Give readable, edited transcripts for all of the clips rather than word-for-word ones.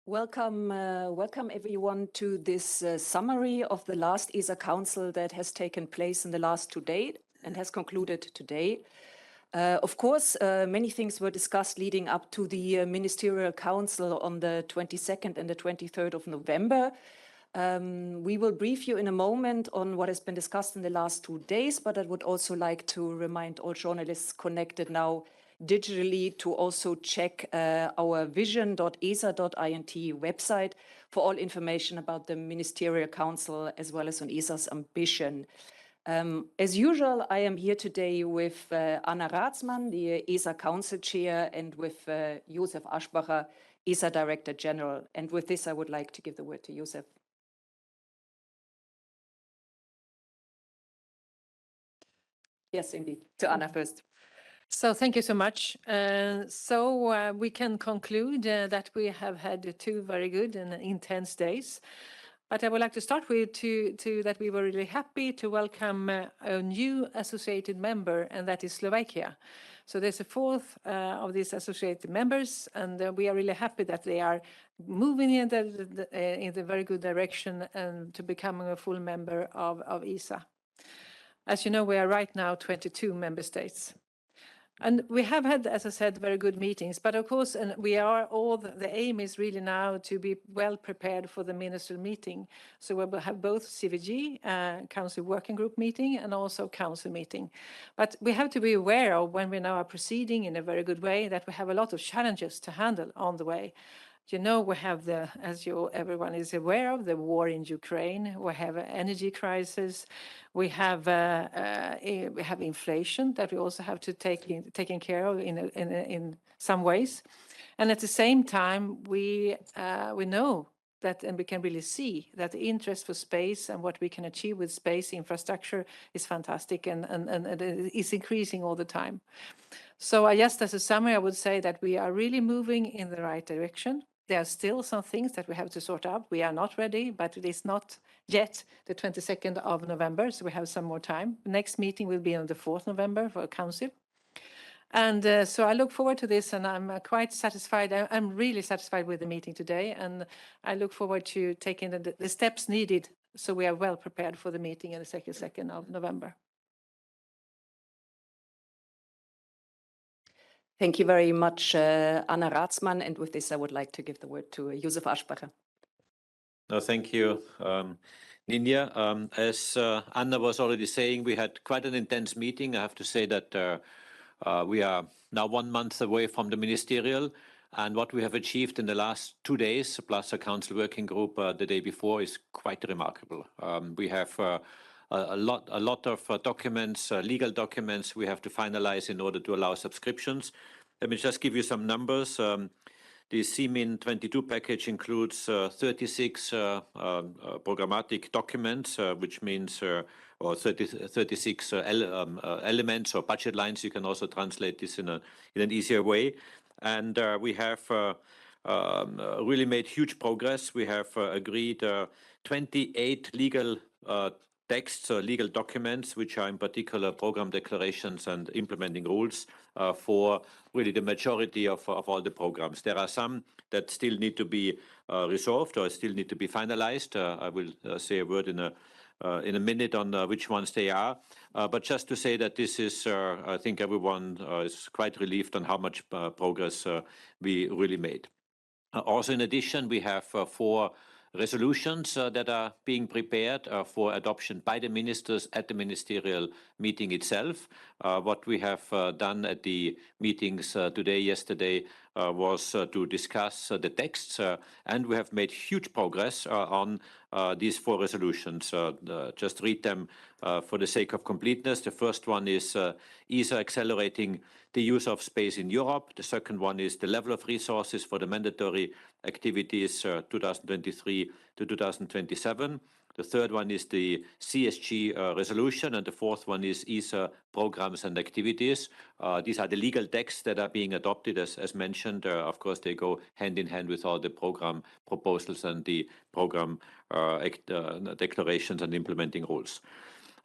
Welcome everyone to this summary of the last ESA Council that has taken place in the last 2 days and has concluded today. Of course, many things were discussed leading up to the Ministerial Council on the 22nd and the 23rd of November. We will brief you in a moment on what has been discussed in the last 2 days, but I would also like to remind all journalists connected now digitally to also check our vision.esa.int website for all information about the Ministerial Council as well as on ESA's ambition. As usual, I am here today with Anna Rathsmann, the ESA Council Chair, and with Josef Aschbacher, ESA Director General. And with this, I would like to give the word to Josef. Yes, indeed. To Anna first. So thank you so much. We can conclude that we have had 2 very good and intense days. But I would like to start with that we were really happy to welcome a new associated member, and that is Slovakia. So there's a 4th of these associated members, and we are really happy that they are moving in the very good direction and to becoming a full member of ESA. As you know, we are right now 22 member states. And we have had, as I said, very good meetings, but of course, and we are all, the aim is really now to be well prepared for the ministerial meeting. So we will have both CVG, Council Working Group meeting, and also Council meeting. But we have to be aware of, when we now are proceeding in a very good way, that we have a lot of challenges to handle on the way. You know, we have everyone is aware of, the war in Ukraine. We have an energy crisis. We have inflation that we also have to taken care of in some ways. And at the same time, we know that, and we can really see that the interest for space and what we can achieve with space infrastructure is fantastic and is increasing all the time. So just as a summary, I would say that we are really moving in the right direction. There are still some things that we have to sort out. We are not ready, but it is not yet the 22nd of November, so we have some more time. The next meeting will be on the 4th November for a council. And so I look forward to this, and I'm quite satisfied. I'm really satisfied with the meeting today, and I look forward to taking the steps needed so we are well prepared for the meeting on the 2nd of November. Thank you very much, Anna Rathsmann. And with this, I would like to give the word to Josef Aschbacher. No, thank you, Ninja. As Anna was already saying, we had quite an intense meeting. I have to say that we are now 1 month away from the ministerial, and what we have achieved in the last 2 days, plus a council working group the day before, is quite remarkable. We have a lot of documents, legal documents we have to finalize in order to allow subscriptions. Let me just give you some numbers. The CMIN 22 package includes 36 programmatic documents, which means or 36 elements or budget lines. You can also translate this in an easier way. And we have really made huge progress. We have agreed 28 legal texts or legal documents, which are in particular program declarations and implementing rules for really the majority of all the programs. There are some that still need to be resolved or still need to be finalized. I will say a word in a minute on which ones they are. But just to say that this is, I think everyone is quite relieved on how much progress we really made. Also, in addition, we have 4 resolutions that are being prepared for adoption by the ministers at the ministerial meeting itself. What we have done at the meetings yesterday was to discuss the texts, and we have made huge progress on these 4 resolutions. Just read them for the sake of completeness. The first one is ESA accelerating the use of space in Europe. The second one is the level of resources for the mandatory activities 2023 to 2027. The third one is the CSG resolution, and the fourth one is ESA programs and activities. These are the legal texts that are being adopted, as mentioned. Of course, they go hand in hand with all the program proposals and the program declarations and implementing rules.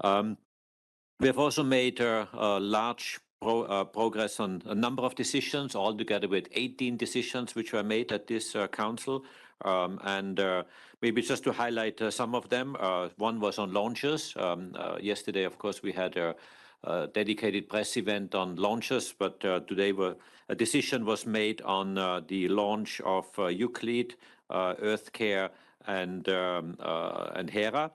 We have also made large progress on a number of decisions, altogether with 18 decisions which were made at this council. And maybe just to highlight some of them, one was on launches. Yesterday, of course, we had a dedicated press event on launches, but today a decision was made on the launch of Euclid, EarthCare, and Hera.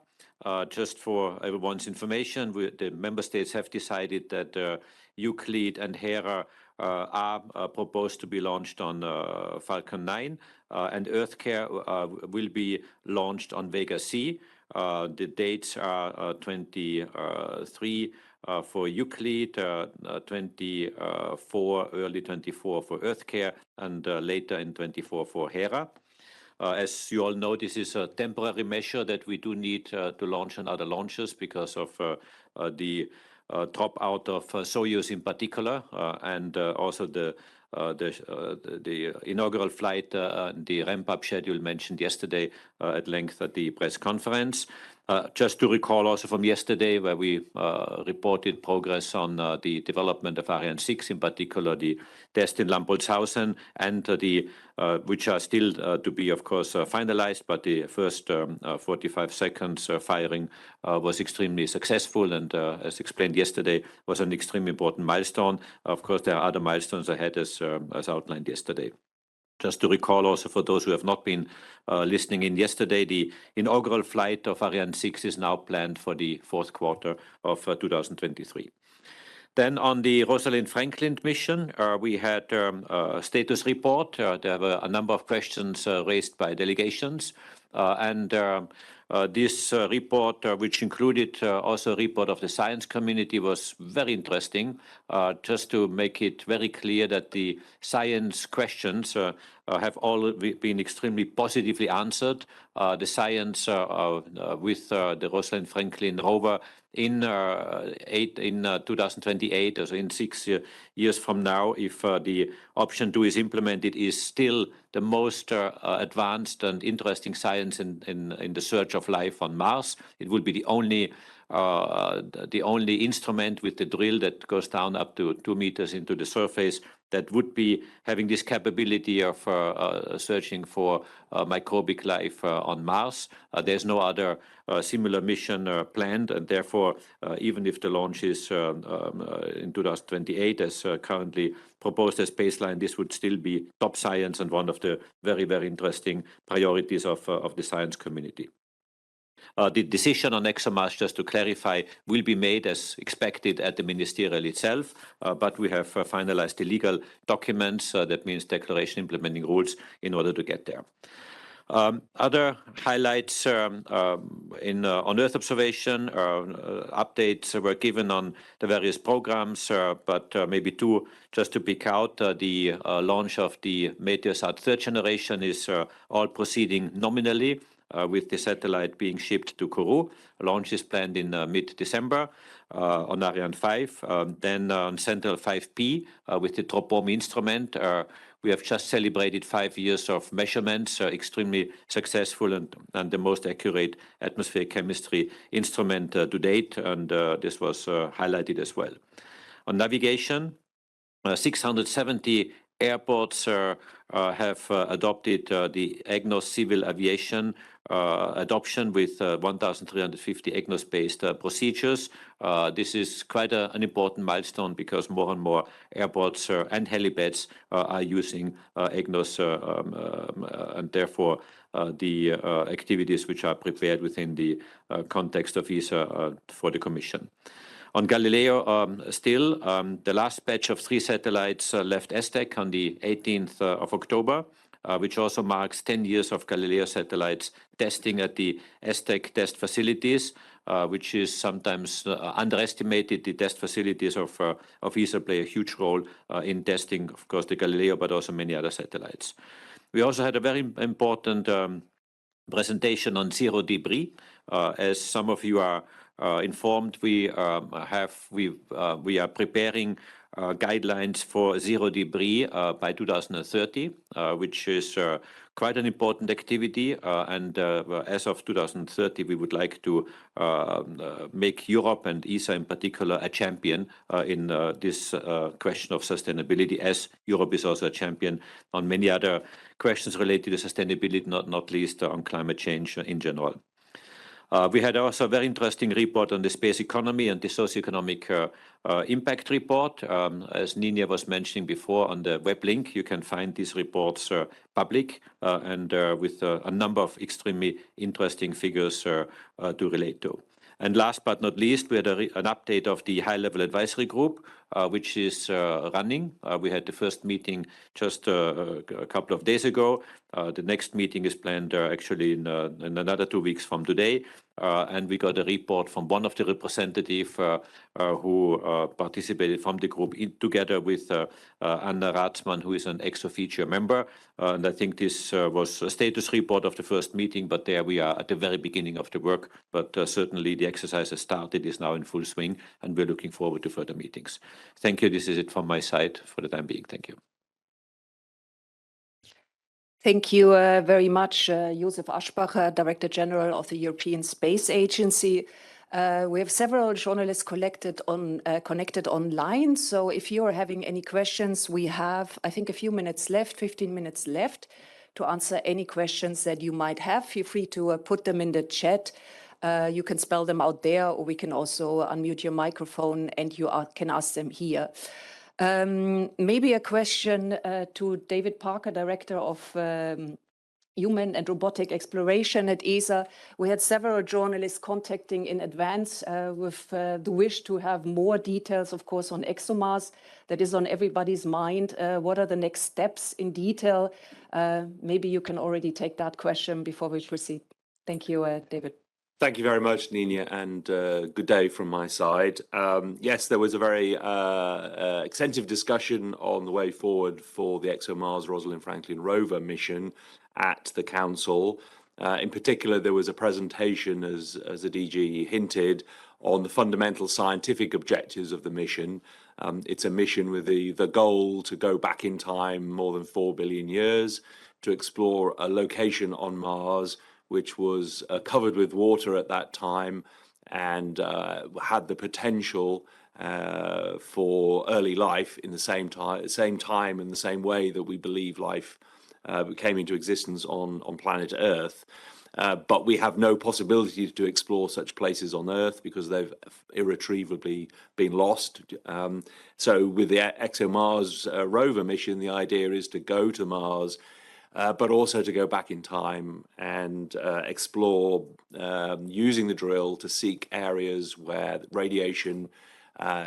Just for everyone's information, the member states have decided that Euclid and Hera are proposed to be launched on Falcon 9, and EarthCare will be launched on Vega C. The dates are 23 for Euclid, 24, early 24 for EarthCare, and later in 24 for Hera. As you all know, this is a temporary measure that we do need to launch on other launches because of the dropout of Soyuz in particular, and also the inaugural flight, the ramp-up schedule mentioned yesterday at length at the press conference. Just to recall also from yesterday, where we reported progress on the development of Ariane 6, in particular the test in Lamboltshausen, and which are still to be, of course, finalized, but the first 45 seconds firing was extremely successful, and as explained yesterday, was an extremely important milestone. Of course, there are other milestones ahead as outlined yesterday. Just to recall also for those who have not been listening in yesterday, the inaugural flight of Ariane 6 is now planned for the fourth quarter of 2023. Then on the Rosalind Franklin mission, we had a status report. There were a number of questions raised by delegations, and this report, which included also a report of the science community, was very interesting, just to make it very clear that the science questions have all been extremely positively answered. The science with the Rosalind Franklin rover in 2028, also in 6 years from now, if the option 2 is implemented, is still the most advanced and interesting science in the search of life on Mars. It will be the only instrument with the drill that goes down up to 2 meters into the surface that would be having this capability of searching for microbic life on Mars. There's no other similar mission planned, and therefore, even if the launch is in 2028, as currently proposed as baseline, this would still be top science and one of the very, very interesting priorities of the science community. The decision on ExoMars, just to clarify, will be made as expected at the ministerial itself, but we have finalized the legal documents, that means declaration implementing rules, in order to get there. Other highlights on Earth observation, updates were given on the various programs, but maybe two just to pick out. The launch of the Meteosat third generation is all proceeding nominally, with the satellite being shipped to Kourou. Launch is planned in mid-December on Ariane 5. Then on Sentinel 5P with the TROPOME instrument, we have just celebrated 5 years of measurements, extremely successful and the most accurate atmospheric chemistry instrument to date, and this was highlighted as well. On navigation, 670 airports have adopted the EGNOS civil aviation adoption with 1,350 EGNOS-based procedures. This is quite an important milestone because more and more airports and helipads are using EGNOS, and therefore the activities which are prepared within the context of ESA for the Commission. On Galileo, still, the last batch of 3 satellites left ESTEC on the 18th of October, which also marks 10 years of Galileo satellites testing at the ESTEC test facilities, which is sometimes underestimated. The test facilities of ESA play a huge role in testing, of course, the Galileo, but also many other satellites. We also had a very important presentation on zero debris. As some of you are informed, we are preparing guidelines for zero debris by 2030, which is quite an important activity. And as of 2030, we would like to make Europe and ESA in particular a champion in this question of sustainability, as Europe is also a champion on many other questions related to sustainability, not least on climate change in general. We had also a very interesting report on the space economy and the socioeconomic impact report. As Nina was mentioning before, on the web link, you can find these reports public and with a number of extremely interesting figures to relate to. And last but not least, we had an update of the high-level advisory group, which is running. We had the first meeting just a couple of days ago. The next meeting is planned actually in another 2 weeks from today. And we got a report from one of the representatives who participated from the group together with Anna Ratzmann, who is an ex officio member. And I think this was a status report of the first meeting, but there we are at the very beginning of the work. But certainly the exercise has started, is now in full swing, and we're looking forward to further meetings. Thank you. This is it from my side for the time being. Thank you. Thank you very much, Josef Aschbacher, Director General of the European Space Agency. We have several journalists connected online. So if you are having any questions, we have, I think, a few minutes left, 15 minutes left to answer any questions that you might have. Feel free to put them in the chat. You can spell them out there, or we can also unmute your microphone and you can ask them here. Maybe a question to David Parker, Director of Human and Robotic Exploration at ESA. We had several journalists contacting in advance with the wish to have more details, of course, on ExoMars. That is on everybody's mind. What are the next steps in detail? Maybe you can already take that question before we proceed. Thank you, David. Thank you very much, Nina, and good day from my side. Yes, there was a very extensive discussion on the way forward for the ExoMars Rosalind Franklin rover mission at the Council. In particular, there was a presentation, as the DG hinted, on the fundamental scientific objectives of the mission. It's a mission with the goal to go back in time more than 4 billion years to explore a location on Mars which was covered with water at that time and had the potential for early life in the same time and the same way that we believe life came into existence on planet Earth. But we have no possibility to explore such places on Earth because they've irretrievably been lost. So with the ExoMars rover mission, the idea is to go to Mars, but also to go back in time and explore using the drill to seek areas where radiation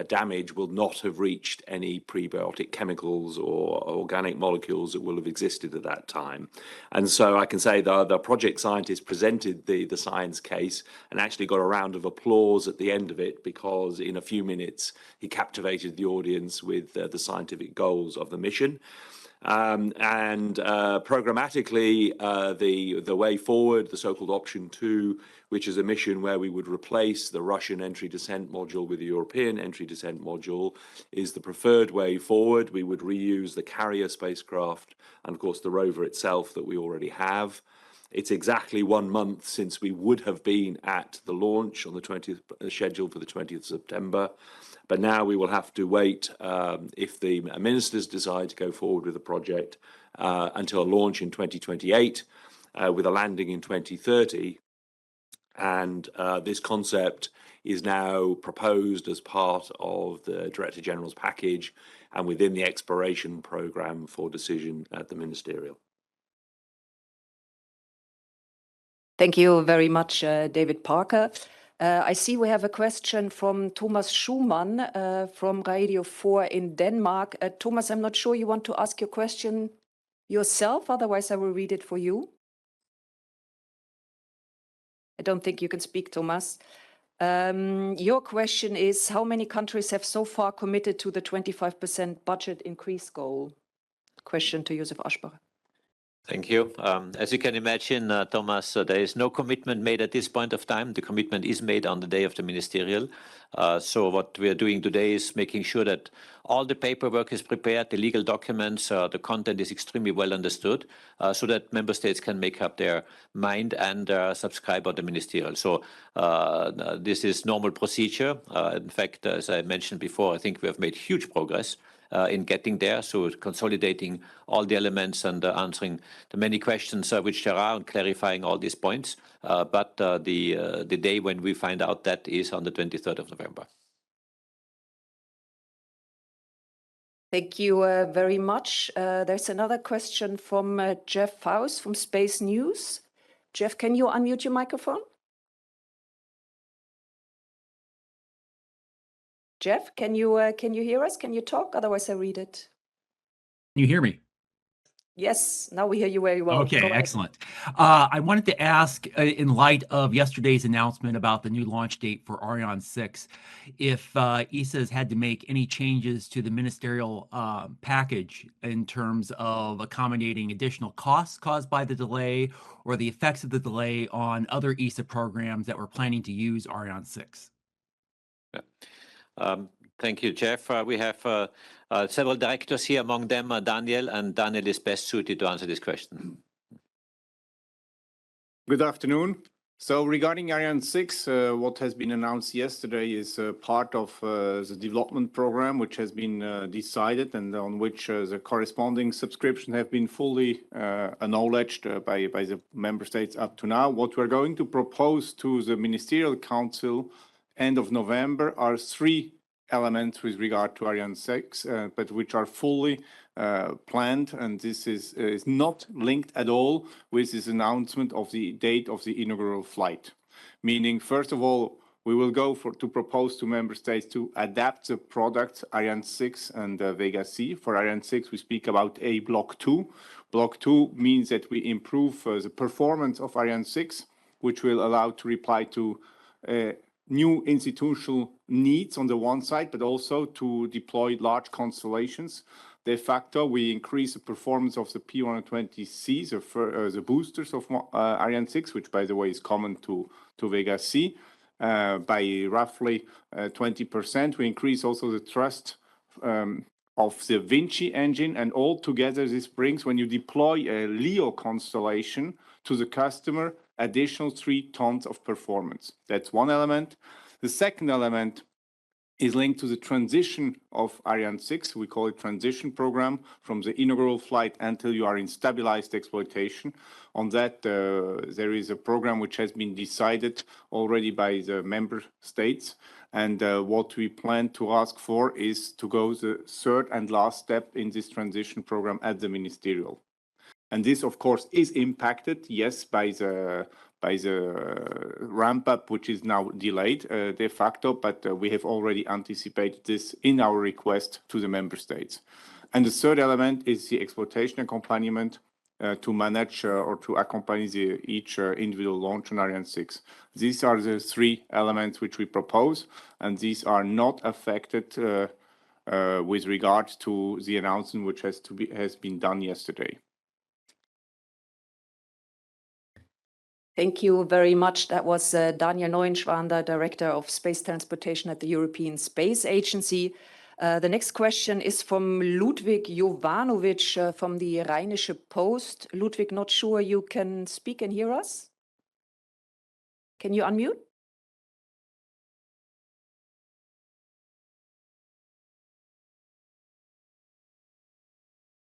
damage will not have reached any prebiotic chemicals or organic molecules that will have existed at that time. And so I can say the project scientist presented the science case and actually got a round of applause at the end of it, because in a few minutes he captivated the audience with the scientific goals of the mission. Programmatically, the way forward, the so-called option 2, which is a mission where we would replace the Russian entry descent module with the European entry descent module, is the preferred way forward. We would reuse the carrier spacecraft and, of course, the rover itself that we already have. It's exactly 1 month since we would have been at the launch on the 20th, scheduled for the 20th of September. But now we will have to wait, if the ministers decide to go forward with the project, until a launch in 2028, with a landing in 2030. And this concept is now proposed as part of the Director General's package and within the exploration programme for decision at the ministerial. Thank you very much, David Parker. I see we have a question from Thomas Schumann from Radio 4 in Denmark. Thomas, I'm not sure you want to ask your question yourself, otherwise I will read it for you. I don't think you can speak, Thomas. Your question is, how many countries have so far committed to the 25% budget increase goal? Question to Josef Aschbacher. Thank you. As you can imagine, Thomas, there is no commitment made at this point of time. The commitment is made on the day of the ministerial. So what we are doing today is making sure that all the paperwork is prepared, the legal documents, the content is extremely well understood, so that member states can make up their mind and subscribe on the ministerial. So this is normal procedure. In fact, as I mentioned before, I think we have made huge progress in getting there, so consolidating all the elements and answering the many questions which there are and clarifying all these points. But the day when we find out, that is on the 23rd of November. Thank you very much. There's another question from Jeff Faust from Space News. Jeff, can you unmute your microphone? Jeff, can you hear us? Can you talk? Otherwise, I read it. Can you hear me? Yes, now we hear you very well. Okay, Go ahead. excellent. I wanted to ask, in light of yesterday's announcement about the new launch date for Ariane 6, if ESA has had to make any changes to the ministerial package in terms of accommodating additional costs caused by the delay or the effects of the delay on other ESA programs that were planning to use Ariane 6. Thank you, Jeff. We have several directors here, among them Daniel, and Daniel is best suited to answer this question. Good afternoon. So regarding Ariane 6, what has been announced yesterday is part of the development program, which has been decided and on which the corresponding subscription have been fully acknowledged by the member states up to now. What we're going to propose to the Ministerial Council end of November are 3 elements with regard to Ariane 6, but which are fully planned, and this is not linked at all with this announcement of the date of the inaugural flight. Meaning, first of all, we will go to propose to member states to adapt the product Ariane 6 and Vega C. For Ariane 6, we speak about a Block 2. Block 2 means that we improve the performance of Ariane 6, which will allow to reply to new institutional needs on the one side, but also to deploy large constellations. De facto, we increase the performance of the P120C, the boosters of Ariane 6, which, by the way, is common to Vega C, by roughly 20%. We increase also the thrust of the Vinci engine, and altogether this brings, when you deploy a LEO constellation to the customer, additional 3 tons of performance. That's one element. The second element is linked to the transition of Ariane 6. We call it transition program from the inaugural flight until you are in stabilized exploitation. On that, there is a program which has been decided already by the member states. And what we plan to ask for is to go the third and last step in this transition program at the ministerial. And this, of course, is impacted, yes, by the ramp up, which is now delayed de facto, but we have already anticipated this in our request to the member states. And the third element is the exploitation accompaniment to manage or to accompany each individual launch on Ariane 6. These are the 3 elements which we propose, and these are not affected with regard to the announcement which has been done yesterday. Thank you very much. That was Daniel Neuenschwander, Director of Space Transportation at the European Space Agency. The next question is from Ludwig Jovanovic from the Rheinische Post. Ludwig, not sure you can speak and hear us? Can you unmute?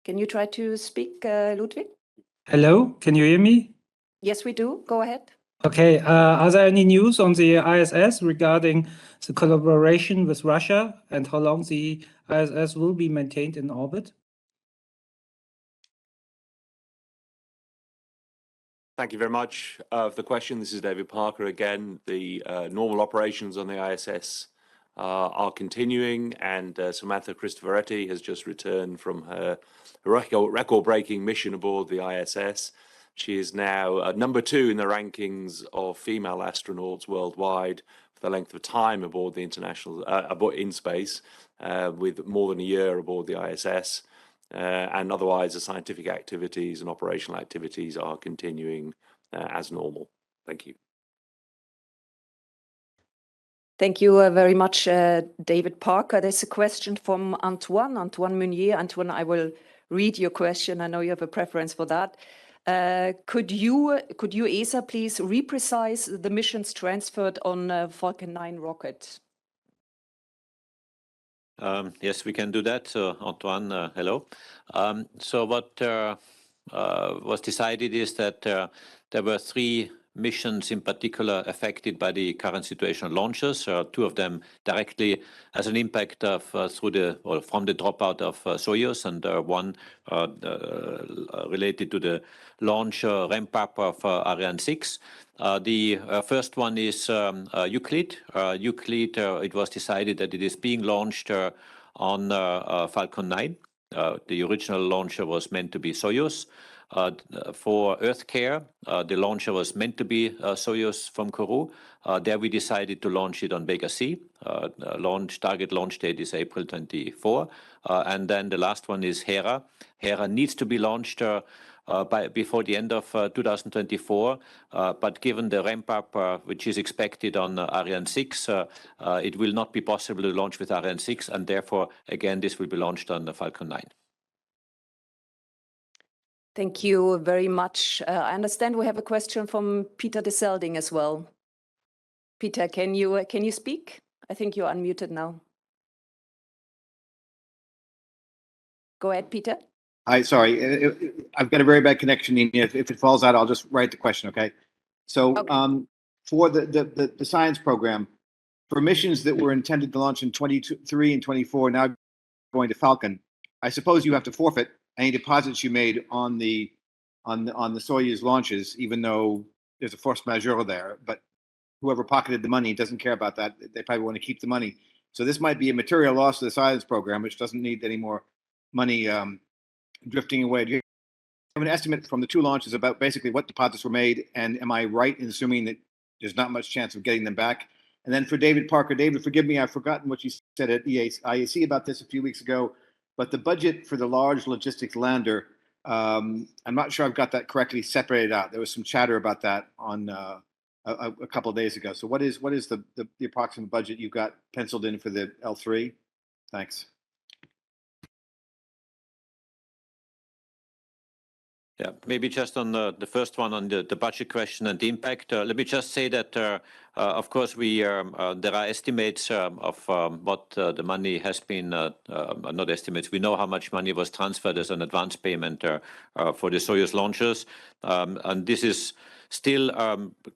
Can you try to speak, Ludwig? Hello, can you hear me? Yes, we do. Go ahead. Okay, are there any news on the ISS regarding the collaboration with Russia and how long the ISS will be maintained in orbit? Thank you very much for the question. This is David Parker again. The normal operations on the ISS are continuing, and Samantha Cristoforetti has just returned from her record-breaking mission aboard the ISS. She is now number 2 in the rankings of female astronauts worldwide for the length of time aboard the international in space, with more than a year aboard the ISS. and otherwise the scientific activities and operational activities are continuing as normal. Thank you. Thank you very much, David Parker. There's a question from Antoine Meunier. Antoine, I will read your question. I know you have a preference for that. Could you, ESA, please reprecise the missions transferred on Falcon 9 rocket? Yes, we can do that. So, Antoine, hello. So what was decided is that there were 3 missions in particular affected by the current situation on launches. 2 of them directly as an impact of from the dropout of Soyuz, and 1 related to the launch ramp up of Ariane 6. The first one is Euclid. Euclid, it was decided that it is being launched on Falcon 9. The original launcher was meant to be Soyuz. For Earth Care, the launcher was meant to be Soyuz from Kourou. There we decided to launch it on Vega C. Target launch date is April 24. And then the last one is Hera. Hera needs to be launched before the end of 2024, but given the ramp up which is expected on Ariane 6, it will not be possible to launch with Ariane 6, and therefore again this will be launched on the Falcon 9. Thank you very much. I understand we have a question from Peter de Selding as well. Peter, can you speak? I think you're unmuted now. Go ahead, Peter. Hi, sorry, I've got a very bad connection. If it falls out, I'll just write the question, okay? So Okay. for the science program, for missions that were intended to launch in 23 and 24, now going to Falcon, I suppose you have to forfeit any deposits you made on the Soyuz launches, even though there's a force majeure there. But whoever pocketed the money doesn't care about that. They probably want to keep the money. So this might be a material loss to the science program, which doesn't need any more money drifting away. Do you have an estimate from the 2 launches about basically what deposits were made? And am I right in assuming that there's not much chance of getting them back? And then for David Parker, David, forgive me, I've forgotten what you said at IAC about this a few weeks ago, but the budget for the large logistics lander, I'm not sure I've got that correctly separated out. There was some chatter about that on a couple of days ago. So what is the approximate budget you've got penciled in for the L3? Thanks. Yeah, maybe just on the first one on the budget question and the impact. Let me just say that, of course, there are estimates of what the money has been, not estimates. We know how much money was transferred as an advance payment for the Soyuz launches. And this is still,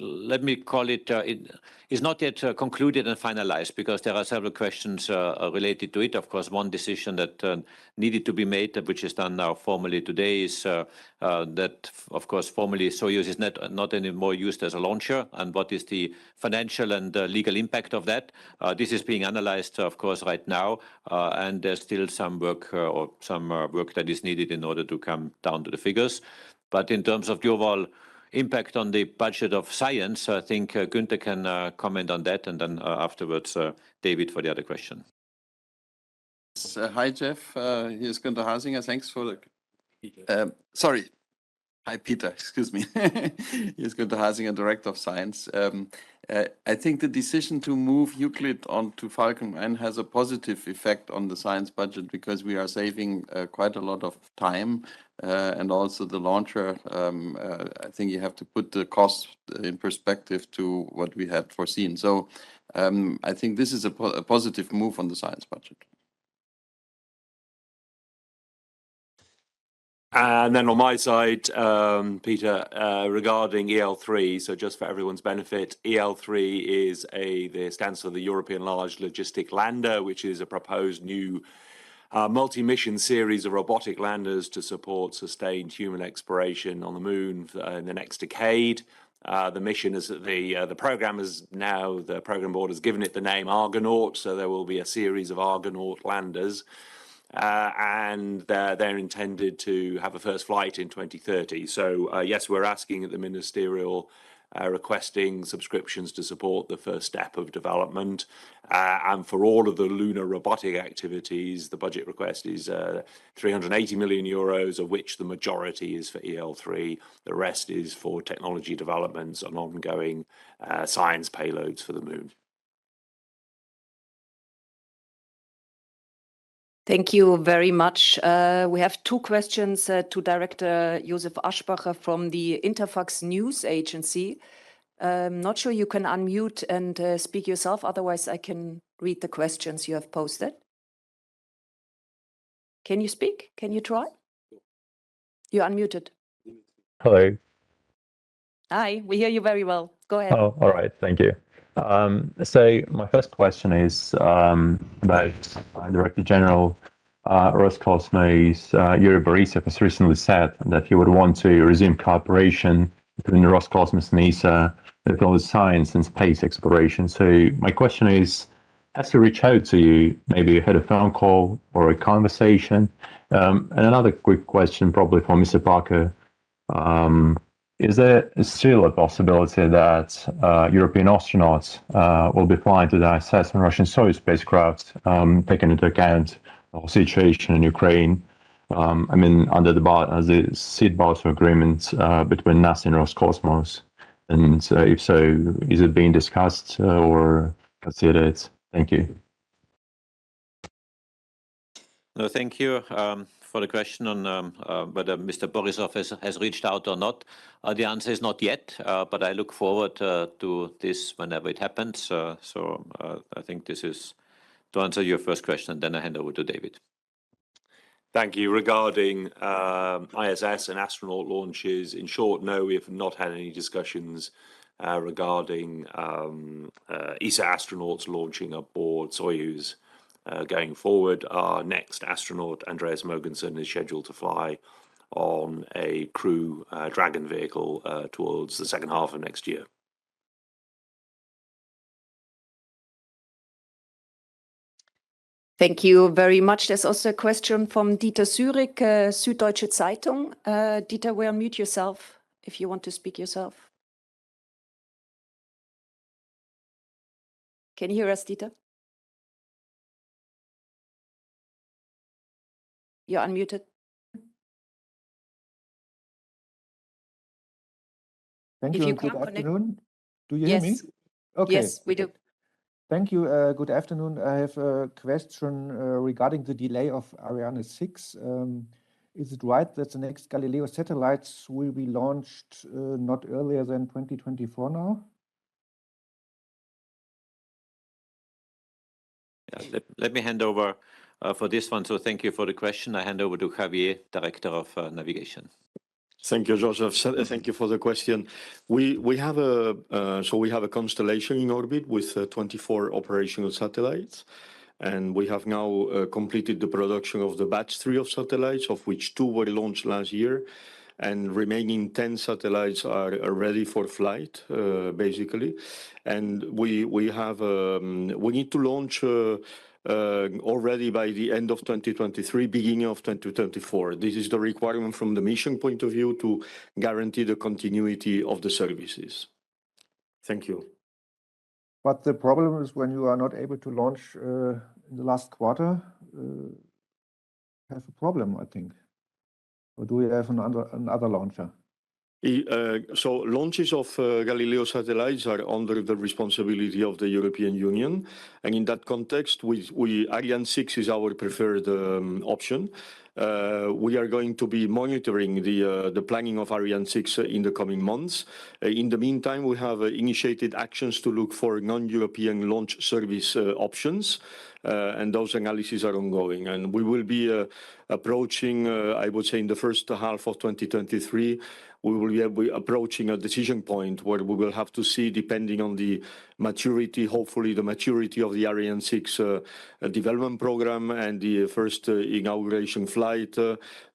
let me call it, it is not yet concluded and finalized because there are several questions related to it. Of course, one decision that needed to be made, which is done now formally today, is that, of course, formally Soyuz is not anymore used as a launcher, and what is the financial and legal impact of that. This is being analyzed, of course, right now, and there's still some work work that is needed in order to come down to the figures. But in terms of the overall impact on the budget of science, I think Günther can comment on that, and then afterwards David for the other question. Hi, Jeff. Here's Günther Hasinger. Thanks for the... sorry. Hi, Peter. Excuse me. Here's Günther Hasinger, Director of Science. I think the decision to move Euclid onto Falcon 9 has a positive effect on the science budget because we are saving quite a lot of time and also the launcher. I think you have to put the cost in perspective to what we had foreseen. So I think this is a positive move on the science budget. And then on my side, Peter, regarding EL3, so just for everyone's benefit, EL3 stands for the European Large Logistic Lander, which is a proposed new multi-mission series of robotic landers to support sustained human exploration on the moon in the next decade. The mission is the program is now, the program board has given it the name Argonaut, so there will be a series of Argonaut landers. And they're intended to have a first flight in 2030. So yes, we're asking at the ministerial requesting subscriptions to support the first step of development. And for all of the lunar robotic activities, the budget request is 380 million euros, of which the majority is for EL3. The rest is for technology developments and ongoing science payloads for the moon. Thank you very much. We have two questions to Director Josef Aschbacher from the Interfax News Agency. Not sure you can unmute and speak yourself, otherwise I can read the questions you have posted. Can you speak? Can you try? You're unmuted. Hello. Hi, we hear you very well. Go ahead. Oh, all right. Thank you. So my first question is about Director General Roscosmos. Yuri Borisov has recently said that he would want to resume cooperation between Roscosmos and ESA with all the science and space exploration. So my question is, has he reached out to you? Maybe you had a phone call or a conversation? And another quick question, probably for Mr. Parker. Is there still a possibility that European astronauts will be flying to the ISS and Russian Soyuz spacecraft, taking into account the whole situation in Ukraine? I mean, under the seed barter agreement between NASA and Roscosmos. And if so, is it being discussed or considered? Thank you. No, thank you for the question on whether Mr. Borisov has reached out or not. The answer is not yet, but I look forward to this whenever it happens. So I think this is to answer your first question, and then I hand over to David. Thank you. Regarding ISS and astronaut launches, in short, no, we have not had any discussions regarding ESA astronauts launching aboard Soyuz. Going forward, our next astronaut, Andreas Mogensen, is scheduled to fly on a crew Dragon vehicle towards the second half of next year. Thank you very much. There's also a question from Dieter Zürich, Süddeutsche Zeitung. Dieter, will unmute yourself if you want to speak yourself. Can you hear us, Dieter? You're unmuted. Thank If you you and good can't connect- afternoon. Do you hear me? Yes. Okay. Yes, we do. Thank you. Good afternoon. I have a question regarding the delay of Ariane 6. Is it right that the next Galileo satellites will be launched not earlier than 2024 now? Yeah, let me hand over for this one. So thank you for the question. I hand over to Javier, Director of Navigation. Thank you, Joseph. Thank you for the question. We have a constellation in orbit with 24 operational satellites, and we have now completed the production of the batch 3 of satellites, of which 2 were launched last year, and remaining 10 satellites are ready for flight, basically. And we need to launch already by the end of 2023, beginning of 2024. This is the requirement from the mission point of view to guarantee the continuity of the services. Thank you. But the problem is when you are not able to launch in the last quarter, have a problem, I think. Or do we have another launcher? So launches of Galileo satellites are under the responsibility of the European Union. And in that context, Ariane 6 is our preferred option. We are going to be monitoring the planning of Ariane 6 in the coming months. In the meantime, we have initiated actions to look for non-European launch service options. And those analyses are ongoing. And we will be approaching, I would say, in the first half of 2023, we will be approaching a decision point where we will have to see, depending on the maturity, hopefully the maturity of the Ariane 6 development program and the first inauguration flight.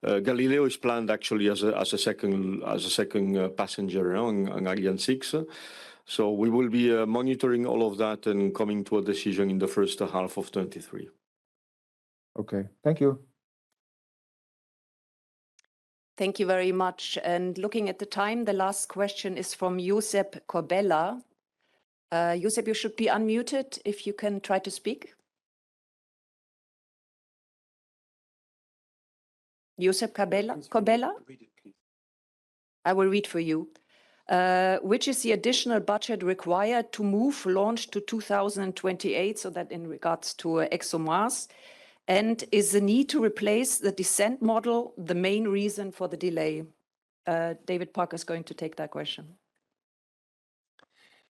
Galileo is planned actually as a second passenger on Ariane 6. So we will be monitoring all of that and coming to a decision in the first half of 2023. Okay, thank you. Thank you very much. And looking at the time, the last question is from Josep Corbella. Josep, you should be unmuted if you can try to speak. Josep Corbella? I will read for you. Which is the additional budget required to move launch to 2028, so that in regards to ExoMars? And is the need to replace the descent model the main reason for the delay? David Parker is going to take that question.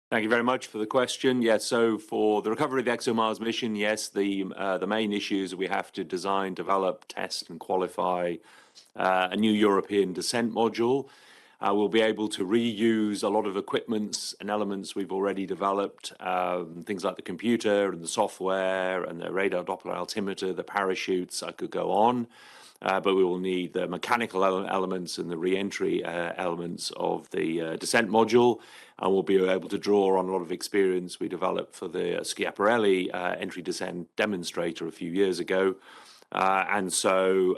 Thank you very much for the question. Yes, so for the recovery of the ExoMars mission, yes, the main issues we have to design, develop, test, and qualify a new European descent module. We'll be able to reuse a lot of equipments and elements we've already developed, things like the computer and the software and the radar Doppler altimeter, the parachutes, I could go on. But we will need the mechanical elements and the re-entry elements of the descent module. And we'll be able to draw on a lot of experience we developed for the Schiaparelli entry descent demonstrator a few years ago. And so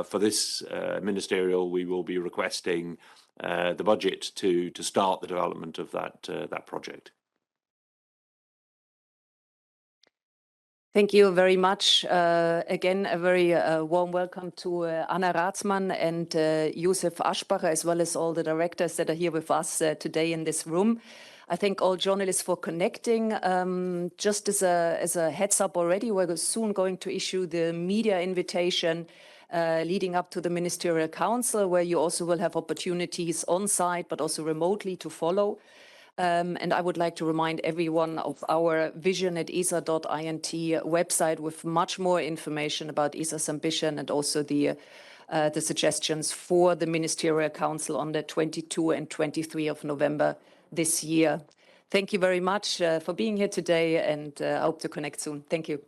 for this ministerial, we will be requesting the budget to start the development of that project. Thank you very much. Again, a very warm welcome to Anna Rathmann and Josef Aschbacher, as well as all the directors that are here with us today in this room. I thank all journalists for connecting. Just as a heads up already, we're soon going to issue the media invitation leading up to the Ministerial Council, where you also will have opportunities on site, but also remotely to follow. And I would like to remind everyone of our vision@esa.int website with much more information about ESA's ambition and also the suggestions for the Ministerial Council on the 22 and 23 of November this year. Thank you very much for being here today, and I hope to connect soon. Thank you.